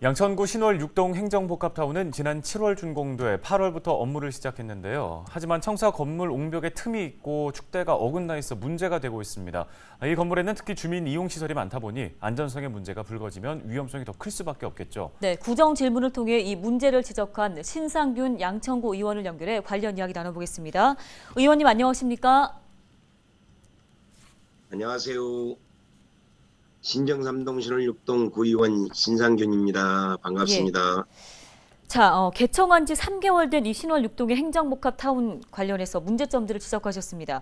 양천구 신월 6동 행정복합타운은 지난 7월 준공돼 8월부터 업무를 시작했는데요. 하지만 청사 건물 옹벽에 틈이 있고 축대가 어긋나 있어 문제가 되고 있습니다. 이 건물에는 특히 주민 이용시설이 많다 보니 안전성의 문제가 불거지면 위험성이 더 클 수밖에 없겠죠. 네, 구정 질문을 통해 이 문제를 지적한 신상균 양천구 의원을 연결해 관련 이야기 나눠보겠습니다. 의원님 안녕하십니까? 안녕하세요. 신정삼동 신월 6동 구의원 신상균입니다. 반갑습니다. 자, 개청한 지 3개월 된 이 신월 6동의 행정복합타운 관련해서 문제점들을 지적하셨습니다.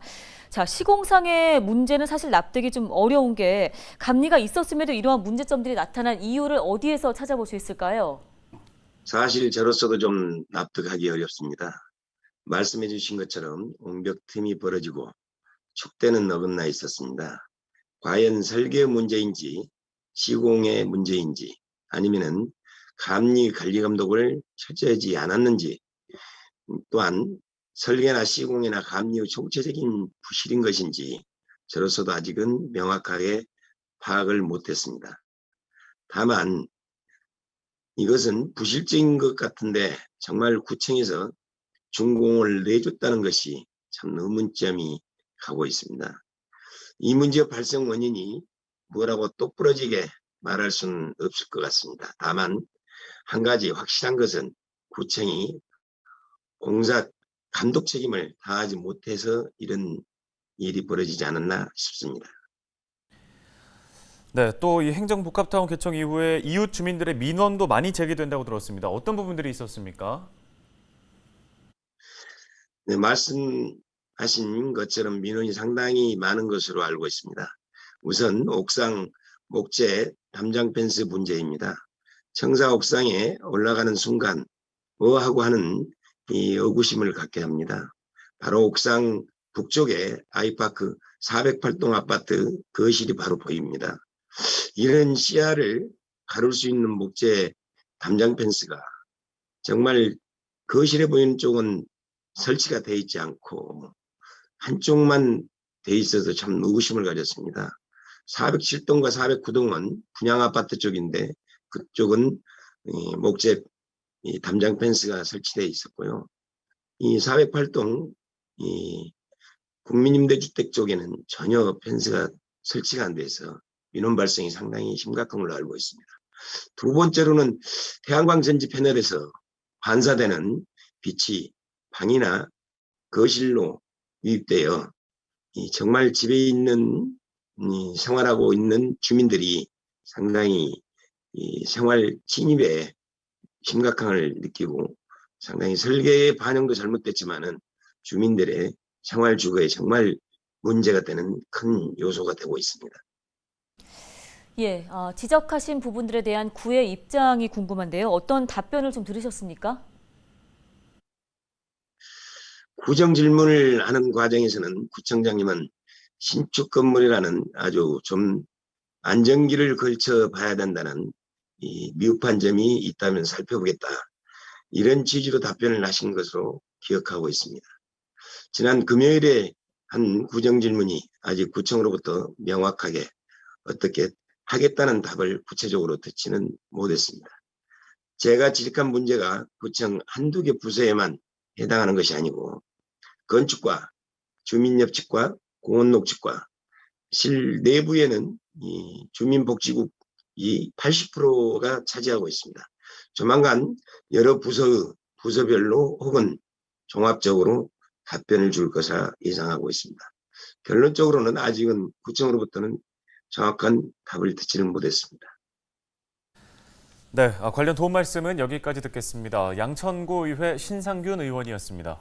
자, 시공상의 문제는 사실 납득이 좀 어려운 게 감리가 있었음에도 이러한 문제점들이 나타난 이유를 어디에서 찾아볼 수 있을까요? 사실 저로서도 좀 납득하기 어렵습니다. 말씀해 주신 것처럼 옹벽 틈이 벌어지고 축대는 어긋나 있었습니다. 과연 설계 문제인지 시공의 문제인지 아니면은 감리 관리 감독을 철저히 하지 않았는지, 또한 설계나 시공이나 감리의 총체적인 부실인 것인지 저로서도 아직은 명확하게 파악을 못했습니다. 다만 이것은 부실적인 것 같은데 정말 구청에서 준공을 내줬다는 것이 참 의문점이 가고 있습니다. 이 문제 발생 원인이 뭐라고 똑부러지게 말할 수는 없을 것 같습니다. 다만 한 가지 확실한 것은 구청이 공사 감독 책임을 다하지 못해서 이런 일이 벌어지지 않았나 싶습니다. 네, 또 이 행정복합타운 개청 이후에 이웃 주민들의 민원도 많이 제기된다고 들었습니다. 어떤 부분들이 있었습니까? 네, 말씀하신 것처럼 민원이 상당히 많은 것으로 알고 있습니다. 우선 옥상 목재 담장 펜스 문제입니다. 청사 옥상에 올라가는 순간 하고 하는 이 의구심을 갖게 합니다. 바로 옥상 북쪽에 아이파크 408동 아파트 거실이 바로 보입니다. 이런 시야를 가를 수 있는 목재 담장 펜스가 정말 거실에 보이는 쪽은 설치가 되어 있지 않고 한쪽만 되어 있어서 참 의구심을 가졌습니다. 407동과 409동은 분양아파트 쪽인데 그쪽은 목재 담장 펜스가 설치되어 있었고요. 이 408동 국민임대주택 쪽에는 전혀 펜스가 설치가 안 돼서 민원 발생이 상당히 심각한 걸로 알고 있습니다. 두 번째로는 태양광 전지 패널에서 반사되는 빛이 방이나 거실로 유입되어 정말 집에 있는 생활하고 있는 주민들이 상당히 생활 침입에 심각함을 느끼고 상당히 설계의 반영도 잘못됐지만은 주민들의 생활 주거에 정말 문제가 되는 큰 요소가 되고 있습니다. 예, 지적하신 부분들에 대한 구의 입장이 궁금한데요. 어떤 답변을 좀 들으셨습니까? 구정 질문을 하는 과정에서는 구청장님은 신축 건물이라는 아주 좀 안정기를 걸쳐 봐야 된다는 이 미흡한 점이 있다면 살펴보겠다. 이런 취지로 답변을 하신 것으로 기억하고 있습니다. 지난 금요일에 한 구정 질문이 아직 구청으로부터 명확하게 어떻게 하겠다는 답을 구체적으로 듣지는 못했습니다. 제가 지적한 문제가 구청 한두 개 부서에만 해당하는 것이 아니고 건축과 주민협축과 공원녹지과 실 내부에는 이 주민복지국이 80%가 차지하고 있습니다. 조만간 여러 부서별로 혹은 종합적으로 답변을 줄 것을 예상하고 있습니다. 결론적으로는 아직은 구청으로부터는 정확한 답을 듣지는 못했습니다. 네, 관련 도움 말씀은 여기까지 듣겠습니다. 양천구 의회 신상균 의원이었습니다.